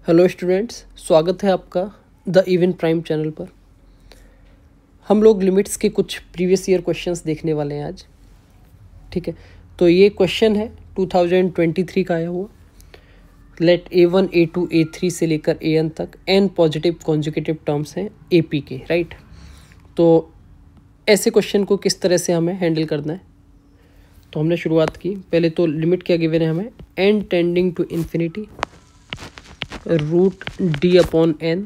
Hello students, स्वागत है आपका द इवन प्राइम चैनल पर। हम लोग लिमिट्स के कुछ प्रीवियस ईयर क्वेश्चंस देखने वाले हैं आज। ठीक है, तो ये क्वेश्चन है 2023 का आया हुआ। लेट A1 A2 A3 से लेकर AN तक n पॉजिटिव कॉन्जुगेटिव टर्म्स हैं AP के, राइट। तो ऐसे क्वेश्चन को किस तरह से हमें हैंडल करना है, तो हमने शुरुआत की। पहले तो लिमिट क्या गिवन है हमें, n tending to infinity root D upon N.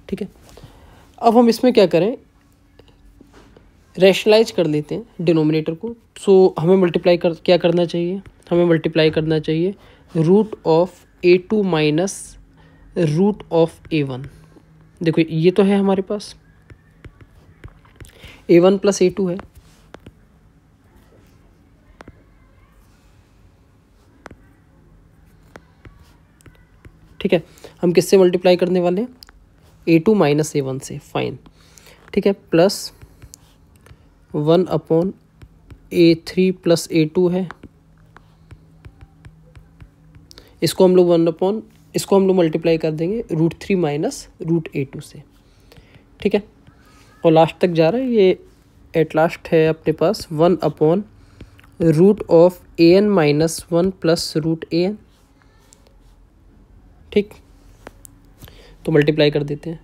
ठीक है, अब हम इसमें क्या करें, रैशनलाइज कर लेते हैं डिनोमिनेटर को। सो हमें मल्टीप्लाई क्या करना चाहिए, हमें मल्टीप्लाई करना चाहिए root of A2 minus root of A1। देखो ये तो है हमारे पास, A1 प्लस A2 है, ठीक है। हम किससे मल्टीप्लाई करने वाले हैं, A2 माइनस A1 से, फाइन। ठीक है, plus 1 upon A3 plus A2 है, इसको हम लोग मल्टीप्लाई कर देंगे √3 माइनस √A2 से। ठीक है, और लास्ट तक जा रहा है ये, एट लास्ट है अपने पास 1 upon root of AN minus 1 plus √AN। ठीक, तो मल्टीप्लाई कर देते हैं।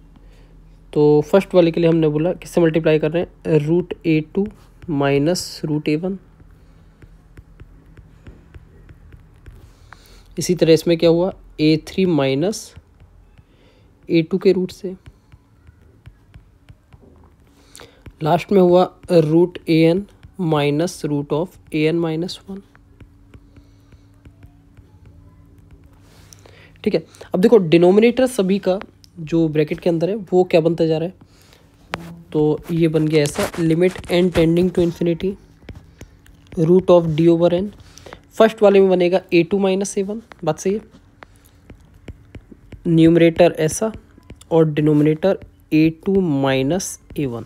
तो फर्स्ट वाले के लिए हमने बोला किससे मल्टीप्लाई कर रहे हैं, √A2 माइनस √A1। इसी तरह इसमें क्या हुआ, A3 माइनस A2 के रूट से। लास्ट में हुआ √AN minus root of AN minus 1। ठीक है, अब देखो डिनोमिनेटर सभी का जो ब्रैकेट के अंदर है वो क्या बनता जा रहा है, तो ये बन गया ऐसा, limit n tending to infinity root of d over n। First वाले में बनेगा A2 माइनस A1, बात सही है। न्यूमरेटर ऐसा और denominator A2 minus A1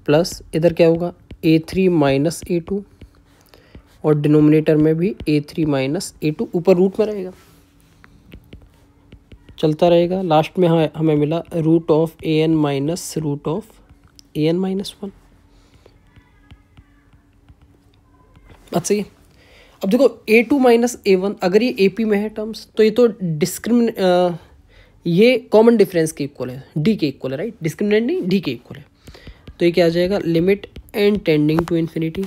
plus इधर क्या होगा A3 माइनस A2 और डिनोमिनेटर में भी A3 माइनस A2, ऊपर रूट में रहेगा, चलता रहेगा। लास्ट में हमें मिला root of AN minus root of AN minus 1। बात सही है। अब देखो A2 माइनस A1 अगर ये AP में है टर्म्स, तो ये तो ये कॉमन डिफरेंस के इक्वल है, D के इक्वल है, राइट। डिस्क्रिमिनेंट नहीं, D के इक्वल है। तो ये क्या आ जाएगा, limit n tending to infinity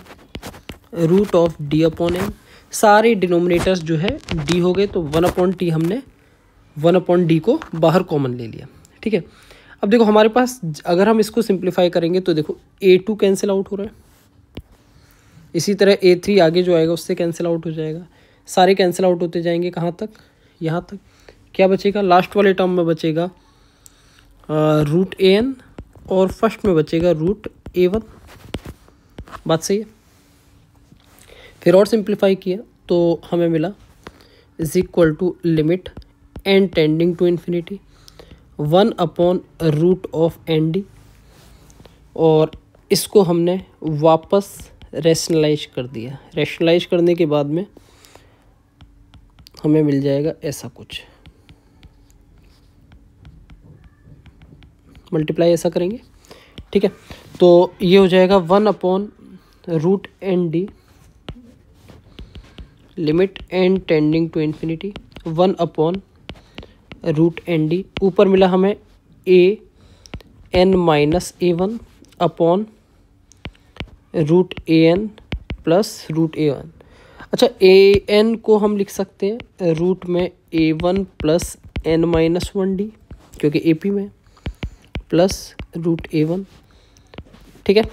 root of D upon n। सारे डिनोमिनेटर्स जो है D हो गए, तो 1 अपॉन T हमने 1 अपॉन D को बाहर कॉमन ले लिया। ठीक है, अब देखो हमारे पास अगर हम इसको सिंप्लीफाई करेंगे तो देखो A2 कैंसिल आउट हो रहा है, इसी तरह A3 आगे जो आएगा उससे कैंसिल आउट हो जाएगा, सारे कैंसिल आउट होते जाएंगे। कहाँ तक, यहाँ तक। क्या बचेगा, लास्ट वाले टर्म में बचेगा √AN और फर्स्ट में बचेगा √A1। बात सही है। फिर और सिंप्लीफाई किया तो हमें मिला is equal to limit n tending to infinity 1 upon root of ND, और इसको हमने वापस रैशनलाइज कर दिया। रैशनलाइज करने के बाद में हमें मिल जाएगा ऐसा कुछ, मल्टीप्लाई ऐसा करेंगे। ठीक है, तो ये हो जाएगा 1 upon root ND limit n tending to infinity 1 upon root ND, ऊपर मिला हमें AN minus A1 upon √AN plus √A1। अच्छा, AN को हम लिख सकते हैं रूट में A1 plus n minus 1D, क्योंकि AP में, प्लस √A1। ठीक है,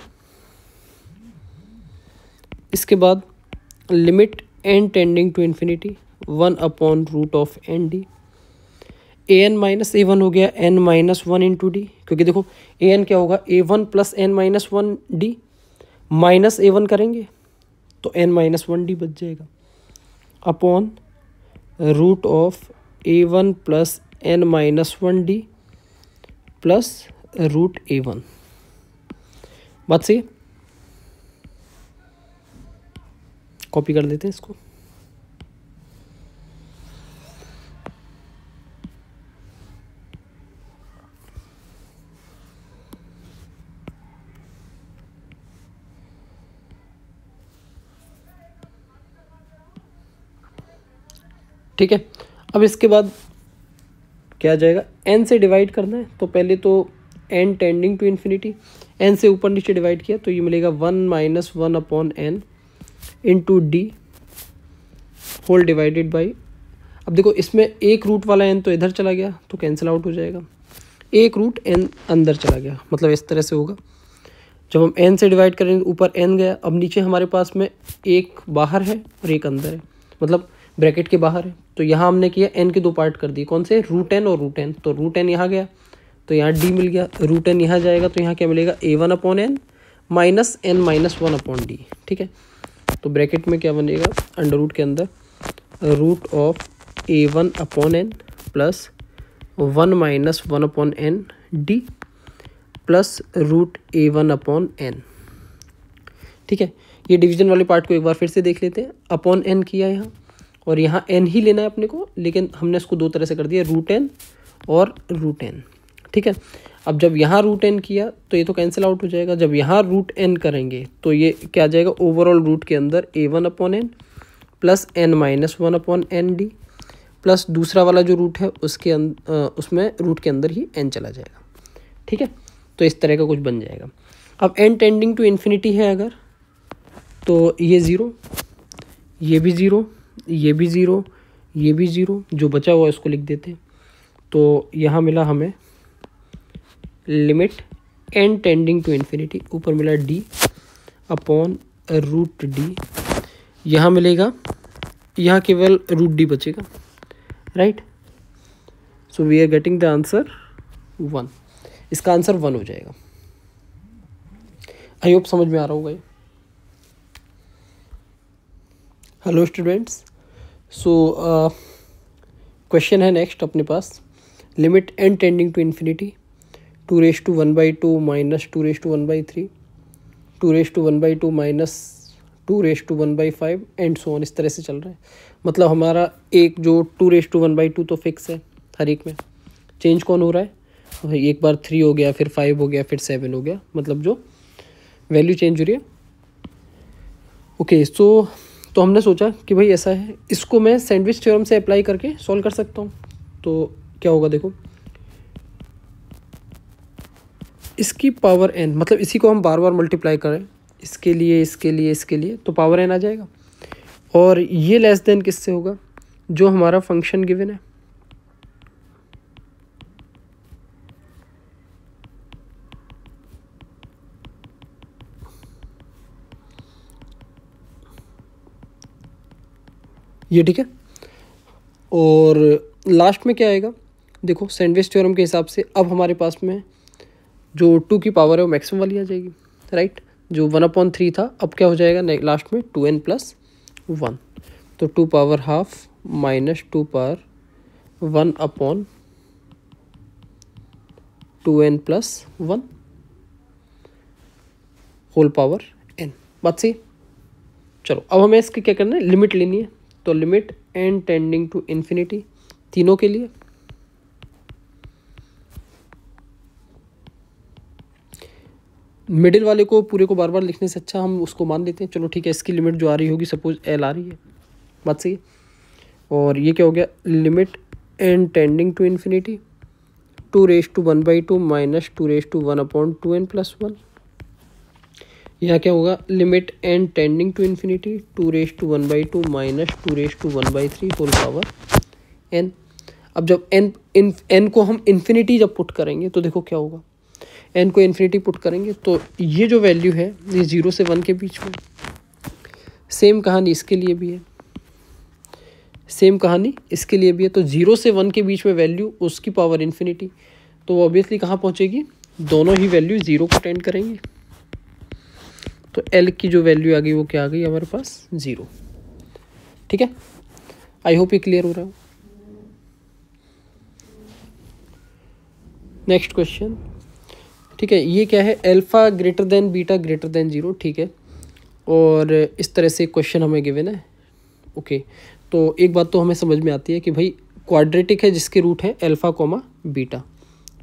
इसके बाद limit n tending to infinity 1 upon root of ND। AN minus A1 हो गया n माइनस 1 इंटू D, क्योंकि देखो AN क्या होगा, A1 plus n minus 1D, minus A1 करेंगे तो n माइनस 1D बच जाएगा, upon root of A1 plus n minus 1D plus √A1। बात सही, कॉपी कर देते हैं इसको। ठीक है। अब इसके बाद क्या आ जाएगा, n से डिवाइड करना है, तो पहले तो n tending to infinity, n से ऊपर नीचे डिवाइड किया तो ये मिलेगा 1 - 1 upon n into d whole divided by, अब देखो इसमें एक रूट वाला n तो इधर चला गया तो कैंसिल आउट हो जाएगा, एक रूट n अंदर चला गया, मतलब इस तरह से होगा। जब हम n से डिवाइड करेंगे ऊपर n गया, अब नीचे हमारे पास में एक बाहर है और एक अंदर है, मतलब ब्रैकेट के बाहर है। तो यहाँ हमने किया n के दो पार्ट कर दिए, कौन से, रूट n और रूट n। तो रूट n यहाँ गया तो यहाँ d मिल गया, रूट n यहाँ जाएगा तो यहाँ क्या मिलेगा, a1 upon n minus n minus 1 upon D. ठीक है, तो ब्रैकेट में क्या बनेगा, अंडर रूट के अंदर root of a1 upon n plus 1 minus 1 upon n d plus root a1 upon n। ठीक है, ये डिवीजन वाले पार्ट को एक बार फिर से देख लेते हैं। अपॉन n किया यहाँ, और यहाँ n ही लेना है अपने को, लेकिन हमने इसको दो तरह से कर दिया, रूट n और रूट n। ठीक है, अब जब यहाँ रूट n किया तो ये तो कैंसिल आउट हो जाएगा, जब यहाँ रूट n करेंगे तो ये क्या आ जाएगा, ओवरऑल रूट के अंदर a1 upon n plus n minus 1 upon n d plus दूसरा वाला जो रूट है उसके उसमें रूट के अंदर ही n चला जाएगा। ठीक है, तो इस तरह का कुछ बन जाएगा। अब n टेंडिंग टू इन्फिनिटी है अगर, तो ये ज़ीरो, ये भी ज़ीरो, ये भी ज़ीरो, ये भी ज़ीरो, जो बचा हुआ इसको लिख देते हैं। तो यहाँ मिला हमें limit n tending to infinity, ऊपर मिला d अपॉन रूट डी, यहाँ मिलेगा, यहाँ केवल रूट डी बचेगा, right. So we are getting the answer 1, इसका आंसर 1 हो जाएगा। आई होप समझ में आ रहा होगा ये। हेलो स्टूडेंट्स, सो क्वेश्चन है नेक्स्ट अपने पास, limit n tending to infinity 2⁻² minus 2⁻�3, 2⁻² minus 2⁻�5 and so on, इस तरह से चल रहा है। मतलब हमारा एक जो 2⁻² तो फिक्स है, हर एक में चेंज कौन हो रहा है, एक बार 3 हो गया, फिर 5 हो गया, फिर 7 हो गया, मतलब जो वैल्यू चेंज हो रही है। ओके, सो तो हमने सोचा कि भाई ऐसा है, इसको मैं सैंडविच थ्योरम से अप्लाई करके सॉल्व कर सकता हूँ। तो क्या होगा, देखो इसकी पावर n, मतलब इसी को हम बार बार मल्टीप्लाई करें, इसके लिए, इसके लिए, इसके लिए, तो पावर n आ जाएगा। और ये लेस देन किससे होगा, जो हमारा फंक्शन गिवन है, ये, ठीक है। और लास्ट में क्या आएगा, देखो सैंडविच थ्योरम के हिसाब से अब हमारे पास में जो 2 की पावर है वो मैक्सिमम वाली आ जाएगी, राइट। जो 1/3 था, अब क्या हो जाएगा लास्ट में 2n प्लस 1, तो 2 power half minus 2 power 1 upon 2n plus 1 whole power n। बात सही। चलो अब हमें इसकी क्या करना है, लिमिट लेनी है। तो limit n tending to infinity तीनों के लिए, मिडिल वाले को पूरे को बार बार लिखने से अच्छा हम उसको मान लेते हैं। चलो ठीक है, इसकी लिमिट जो आ रही होगी, सपोज l आ रही है, बात सही। और ये क्या हो गया, limit n tending to infinity 2⁻² minus 2⁻1 upon 2n plus 1। यहाँ क्या होगा, limit n tending to infinity 2⁻² minus 2⁻�3 whole power n। अब जब n को हम इन्फिनिटी जब पुट करेंगे तो देखो क्या होगा, n को इन्फिनिटी पुट करेंगे तो ये जो वैल्यू है ये 0 से 1 के बीच में। सेम कहानी इसके लिए भी है, सेम कहानी इसके लिए भी है। तो 0 से 1 के बीच में वैल्यू, उसकी पावर इन्फिनिटी, तो ऑब्वियसली कहाँ पहुँचेगी, दोनों ही वैल्यू 0 को टेंड करेंगे। तो l की जो वैल्यू आ गई वो क्या आ गई हमारे पास, 0। ठीक है, आई होप ये क्लियर हो रहा है। नेक्स्ट क्वेश्चन, ठीक है, ये क्या है, alpha greater than beta greater than 0, ठीक है। और इस तरह से क्वेश्चन हमें गिवन है। ओके, तो एक बात तो हमें समझ में आती है कि भाई क्वाड्रेटिक है जिसके रूट है अल्फा कॉमा बीटा।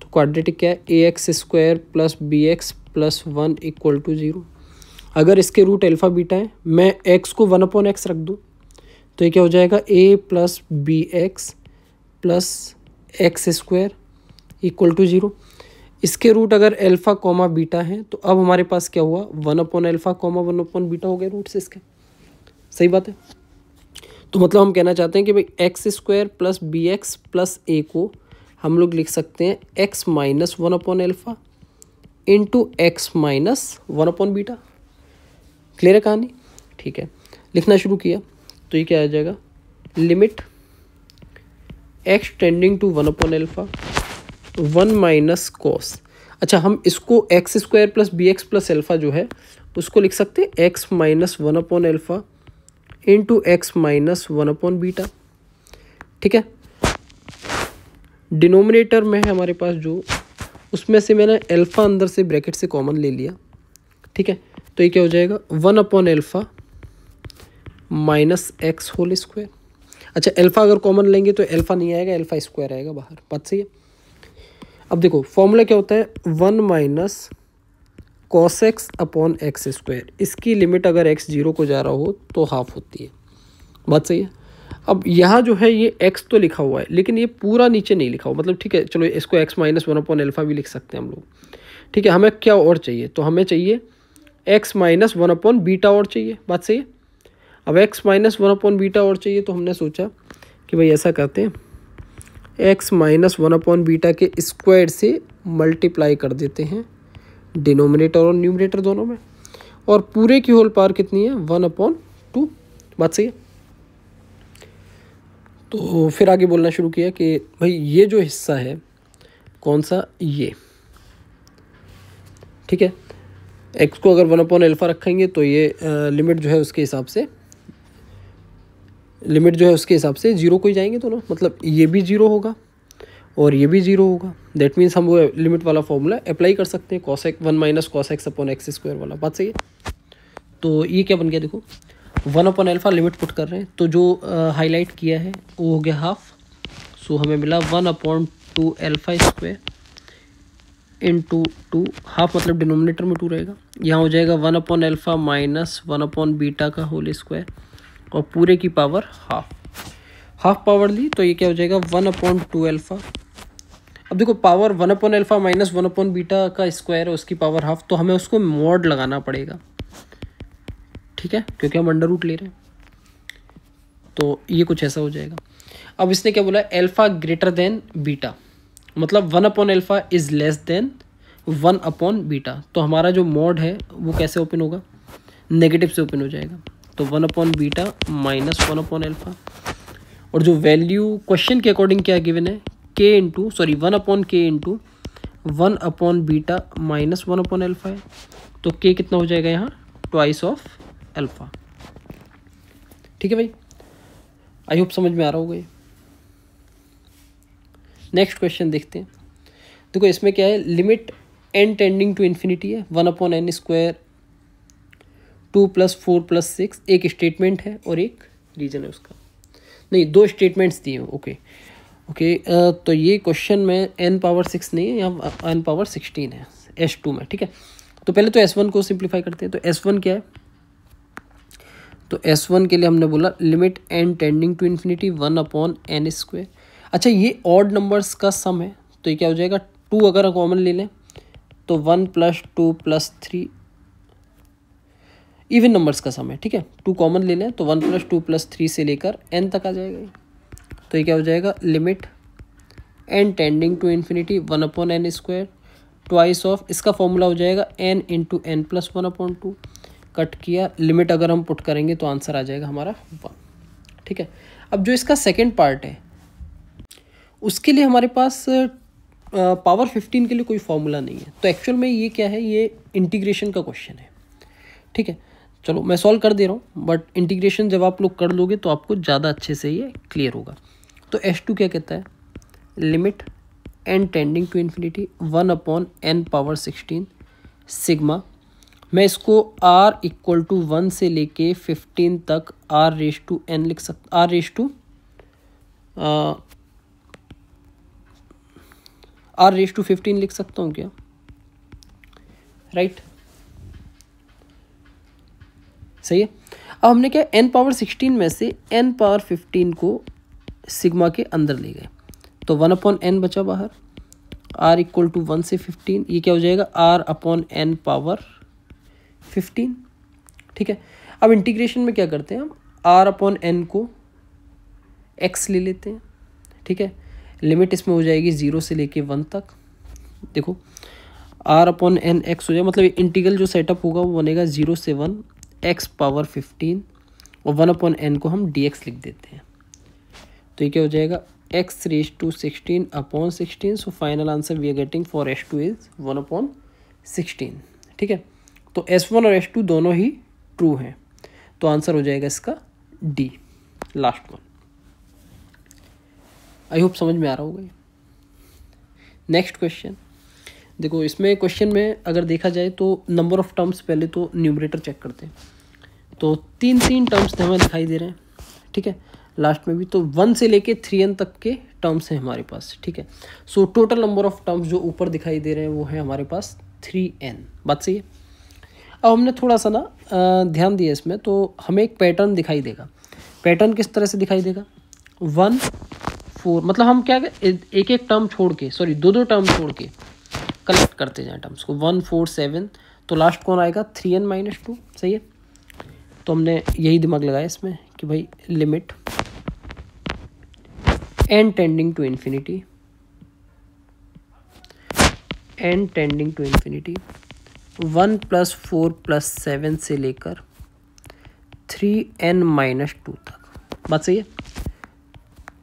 तो क्वाड्रेटिक क्या है, ax² प्लस bx प्लस 1 = 0। अगर इसके रूट अल्फा बीटा है, मैं x को 1/x रख दूँ तो ये क्या हो जाएगा, a plus b x plus x square equal to 0। इसके रूट अगर अल्फ़ा कॉमा बीटा है तो अब हमारे पास क्या हुआ, 1/अल्फ़ा कॉमा 1/बीटा हो गया रूट्स इसके। सही बात है। तो मतलब हम कहना चाहते हैं कि भाई x square plus b x plus a को हम लोग लिख सकते हैं एक्स माइनस 1/अल्फ़ा इंटू एक्स माइनस 1/बीटा। क्लियर है कहानी? ठीक है, लिखना शुरू किया तो ये क्या आ जाएगा, लिमिट एक्स टेंडिंग टू 1/अल्फ़ा 1 माइनस कॉस। अच्छा, हम इसको x square plus b x plus alpha जो है उसको लिख सकते हैं एक्स माइनस 1/अल्फ़ा इंटू एक्स माइनस 1/बीटा। ठीक है, डिनोमिनेटर में है हमारे पास जो, उसमें से मैंने अल्फ़ा अंदर से ब्रैकेट से कॉमन ले लिया। ठीक है, तो ये क्या हो जाएगा, 1/अल्फ़ा माइनस एक्स होल स्क्वायर। अच्छा, अल्फ़ा अगर कॉमन लेंगे तो अल्फ़ा नहीं आएगा, अल्फ़ा स्क्वायर आएगा बाहर। बात सही है। अब देखो फॉर्मूला क्या होता है, 1 minus cos x upon x square. इसकी लिमिट अगर एक्स 0 को जा रहा हो तो हाफ होती है। बात सही है। अब यहाँ जो है ये x तो लिखा हुआ है लेकिन ये पूरा नीचे नहीं लिखा हुआ, मतलब ठीक है चलो इसको x माइनस 1/अल्फ़ा भी लिख सकते हैं हम लोग। ठीक है, हमें क्या और चाहिए, तो हमें चाहिए x माइनस 1/बीटा और चाहिए। बात सही है। अब x माइनस 1/बीटा और चाहिए तो हमने सोचा कि भाई ऐसा करते हैं, x माइनस 1/बीटा के स्क्वायर से मल्टीप्लाई कर देते हैं डिनोमिनेटर और न्यूमरेटर दोनों में, और पूरे की होल पावर कितनी है, 1/2। बात सही है। तो फिर आगे बोलना शुरू किया कि भाई ये जो हिस्सा है कौन सा, ये ठीक है, x को अगर 1/अल्फ़ा रखेंगे तो ये लिमिट जो है उसके हिसाब से 0 को ही जाएंगे दोनों, मतलब ये भी 0 होगा और ये भी 0 होगा। दैट मीन्स हम वो लिमिट वाला फॉर्मूला अप्लाई कर सकते हैं, cos x 1 minus cos x upon x square वाला। बात सही है। तो ये क्या बन गया, देखो 1/अल्फ़ा लिमिट पुट कर रहे हैं तो जो हाईलाइट किया है वो हो गया हाफ। सो हमें मिला 1/2 अल्फ़ा स्क्वायर इंटू 2, हाफ मतलब डिनोमिनेटर में 2 रहेगा। यहाँ हो जाएगा 1/अल्फ़ा माइनस 1/बीटा का होल स्क्वायर और पूरे की पावर हाफ पावर ली तो ये क्या हो जाएगा 1/2 अल्फ़ा। अब देखो पावर 1/अल्फ़ा माइनस 1/बीटा का स्क्वायर है, उसकी पावर हाफ, तो हमें उसको मॉड लगाना पड़ेगा। ठीक है, क्योंकि हम अंडर रूट ले रहे हैं। तो ये कुछ ऐसा हो जाएगा। अब इसने क्या बोला, अल्फ़ा ग्रेटर देन बीटा, मतलब 1/अल्फ़ा इज लेस देन 1/बीटा। तो हमारा जो मॉड है वो कैसे ओपन होगा, नेगेटिव से ओपन हो जाएगा। तो 1/बीटा माइनस 1/अल्फ़ा, और जो वैल्यू क्वेश्चन के अकॉर्डिंग क्या गिवन है, 1/k इंटू 1/बीटा माइनस 1/अल्फ़ा है। तो k कितना हो जाएगा यहाँ, ट्वाइस ऑफ अल्फ़ा। ठीक है भाई, आई होप समझ में आ रहा होगा ये। नेक्स्ट क्वेश्चन देखते हैं। देखो इसमें क्या है, limit n tending to infinity है 1/n स्क्वायर 2 + 4 + 6। एक स्टेटमेंट है और एक रीजन है उसका, नहीं 2 स्टेटमेंट्स दिए हैं। ओके, तो ये क्वेश्चन में n⁻6 नहीं है, यहाँ n⁻16 है S2 में। ठीक है, तो पहले तो S1 को सिंप्लीफाई करते हैं। तो S1 क्या है, तो S1 के लिए हमने बोला limit n tending to infinity 1/n square. अच्छा, ये ऑड नंबर्स का सम है तो ये क्या हो जाएगा, 2 अगर कॉमन ले लें तो 1 + 2 + 3 इवन नंबर्स का सम है। ठीक है, 2 कॉमन ले लें तो 1 + 2 + 3 से लेकर n तक आ जाएगा। तो ये क्या हो जाएगा, limit n tending to infinity 1/n square twice of, इसका फॉर्मूला हो जाएगा n इंटू n + 1/2। कट किया, लिमिट अगर हम पुट करेंगे तो आंसर आ जाएगा हमारा 1। ठीक है, अब जो इसका सेकेंड पार्ट है उसके लिए हमारे पास पावर 15 के लिए कोई फॉर्मूला नहीं है। तो एक्चुअल में ये क्या है, ये इंटीग्रेशन का क्वेश्चन है। ठीक है, चलो मैं सॉल्व कर दे रहा हूँ, बट इंटीग्रेशन जब आप लोग कर लोगे तो आपको ज़्यादा अच्छे से ये क्लियर होगा। तो S2 क्या कहता है, limit n tending to infinity 1/n⁻16 sigma. मैं इसको r = 1 से लेके 15 तक r⁴n लिख सकता, r⁴15 लिख सकता हूँ क्या, राइट? सही है। अब हमने क्या n पावर 16 में से n पावर 15 को सिग्मा के अंदर ले गए, तो 1/n बचा बाहर, r इक्वल टू 1 से 15, ये क्या हो जाएगा r/n पावर 15। ठीक है, अब इंटीग्रेशन में क्या करते हैं हम, r/n को x ले लेते हैं। ठीक है, लिमिट इसमें हो जाएगी 0 से लेके 1 तक। देखो r/n x हो जाए, मतलब इंटीग्रल जो सेटअप होगा वो बनेगा 0 से 1 x पावर 15 और 1/n को हम dx लिख देते हैं। तो ये क्या हो जाएगा x raise to 16/16। So final answer we are getting for s2 is 1/16। ठीक है, तो s1 और s2 दोनों ही ट्रू हैं, तो आंसर हो जाएगा इसका D, last one. I hope समझ में आ रहा होगा। नेक्स्ट क्वेश्चन देखो, इसमें क्वेश्चन में अगर देखा जाए तो नंबर ऑफ टर्म्स, पहले तो न्यूमरेटर चेक करते हैं, तो 3 टर्म्स हमें दिखाई दे रहे हैं। ठीक है, लास्ट में भी तो 1 से लेके 3n तक के टर्म्स हैं हमारे पास। ठीक है, so total number of terms जो ऊपर दिखाई दे रहे हैं वो है हमारे पास 3n। बात सही है। अब हमने थोड़ा सा ना ध्यान दिया इसमें, तो हमें एक पैटर्न दिखाई देगा। पैटर्न किस तरह से दिखाई देगा, 1 4, मतलब हम क्या एक एक टर्म छोड़ के, सॉरी 2 टर्म छोड़ के कलेक्ट करते जाएं टर्म्स को, 1 4 7, तो लास्ट कौन आएगा 3n - 2। सही है, तो हमने यही दिमाग लगाया इसमें कि भाई limit n tending to infinity, n tending to infinity 1 + 4 + 7 से लेकर 3n - 2 तक। बात सही है।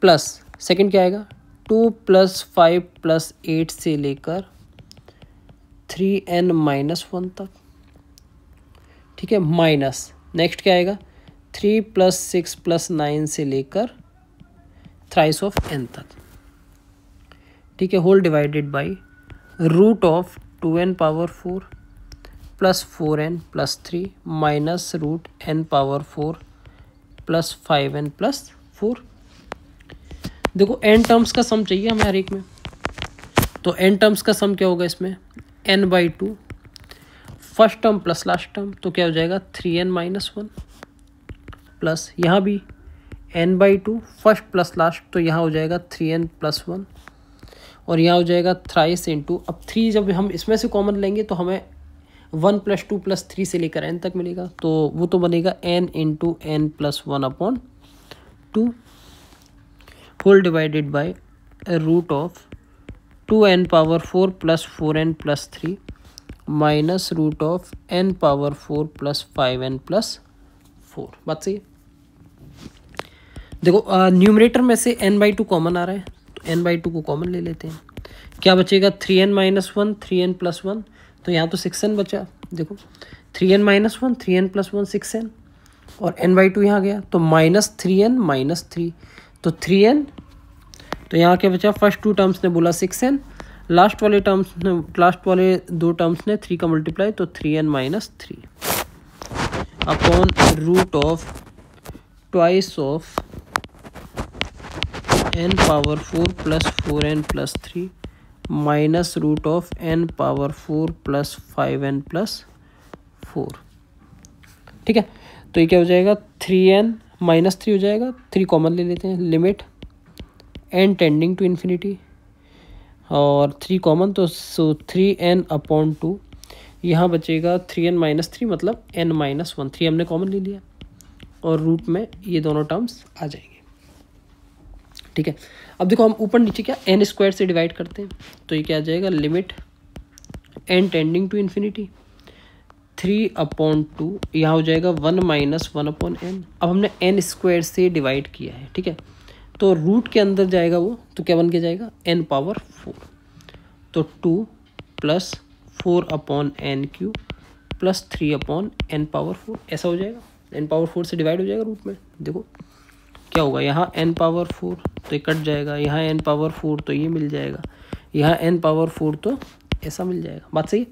प्लस सेकंड क्या आएगा, 2 + 5 + 8 से लेकर 3n - 1 तक। ठीक है, माइनस नेक्स्ट क्या आएगा, 3 + 6 + 9 से लेकर थ्राइस ऑफ n तक। ठीक है, whole divided by root of 2n power 4 + 4n + 3 minus root n power 4 + 5n + 4। देखो n टर्म्स का सम चाहिए हमें हर एक में, तो n टर्म्स का सम क्या होगा इसमें, n/2 first term plus last term, तो क्या हो जाएगा 3n - 1 प्लस यहाँ भी n/2 फर्स्ट प्लस लास्ट, तो यहाँ हो जाएगा 3n + 1 और यहाँ हो जाएगा थ्राइस इंटू, अब 3 जब हम इसमें से कॉमन लेंगे तो हमें 1 + 2 + 3 से लेकर n तक मिलेगा, तो वो तो बनेगा n × n + 1/2 whole divided by root of 2n power 4 + 4n + 3 minus root of n power 4 + 5n + 4। बात सही है। देखो न्यूमरेटर में से n/2 कॉमन आ रहा है, तो n/2 को कॉमन ले लेते हैं। क्या बचेगा 3n - 1 3n + 1, तो यहाँ तो 6n बचा। देखो 3n - 1 3n + 1 6n और n/2 यहाँ गया, तो -3n - 3, तो 3n, तो यहाँ क्या बचा, फर्स्ट 2 टर्म्स ने बोला 6n, लास्ट वाले 2 टर्म्स ने 3 का मल्टीप्लाई, तो 3n - 3 upon root of twice of n power 4 + 4n + 3 minus root of n power 4 + 5n + 4। ठीक है, तो ये क्या हो जाएगा 3n - 3 हो जाएगा, 3 कॉमन ले लेते हैं, limit n tending to infinity और 3 कॉमन, तो सो 3n/2, यहाँ बचेगा 3n - 3 मतलब n - 1, 3 हमने कॉमन ले लिया और रूट में ये दोनों टर्म्स आ जाएंगे। ठीक है, अब देखो हम ऊपर नीचे क्या n² से डिवाइड करते हैं, तो ये क्या आ जाएगा, limit n tending to infinity 3/2, यहाँ हो जाएगा 1 - 1/n। अब हमने n² से डिवाइड किया है। ठीक है, तो रूट के अंदर जाएगा वो, तो क्या बन के जाएगा n पावर 4, तो 2 + 4/n³ + 3/n पावर 4 ऐसा हो जाएगा, n पावर 4 से डिवाइड हो जाएगा रूट में। देखो क्या होगा, यहाँ n पावर 4 तो ये कट जाएगा, यहाँ n पावर 4 तो ये मिल जाएगा, यहाँ n पावर 4 तो ऐसा मिल जाएगा। बात सही है।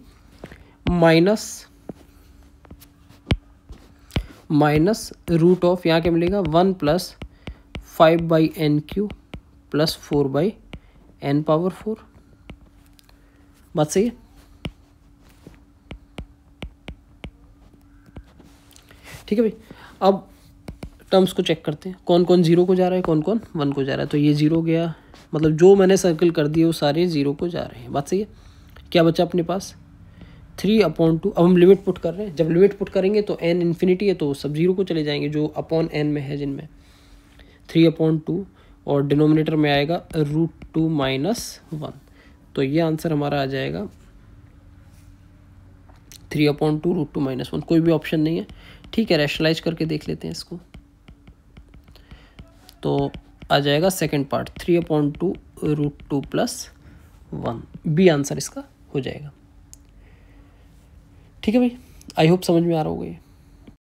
माइनस रूट ऑफ यहाँ क्या मिलेगा 1 + 5/n³ + 4/n पावर 4। बात सही है। ठीक है भाई, अब टर्म्स को चेक करते हैं, कौन कौन 0 को जा रहा है, कौन कौन 1 को जा रहा है। तो ये 0 गया, मतलब जो मैंने सर्कल कर दिए वो सारे 0 को जा रहे हैं। बात सही है। क्या बचा अपने पास 3/2। अब हम लिमिट पुट कर रहे हैं, जब लिमिट पुट करेंगे तो n इन्फिनिटी है तो सब 0 को चले जाएंगे जो अपॉन n में है, जिनमें 3/2 और डिनोमिनेटर में आएगा √2 - 1। तो ये आंसर हमारा आ जाएगा 3/2 √2 - 1। कोई भी ऑप्शन नहीं है, ठीक है। रैशनलाइज करके देख लेते हैं इसको, तो आ जाएगा सेकंड पार्ट 3/2 √2 + 1। बी आंसर इसका हो जाएगा। ठीक है भाई, आई होप समझ में आ रहा होगा ये।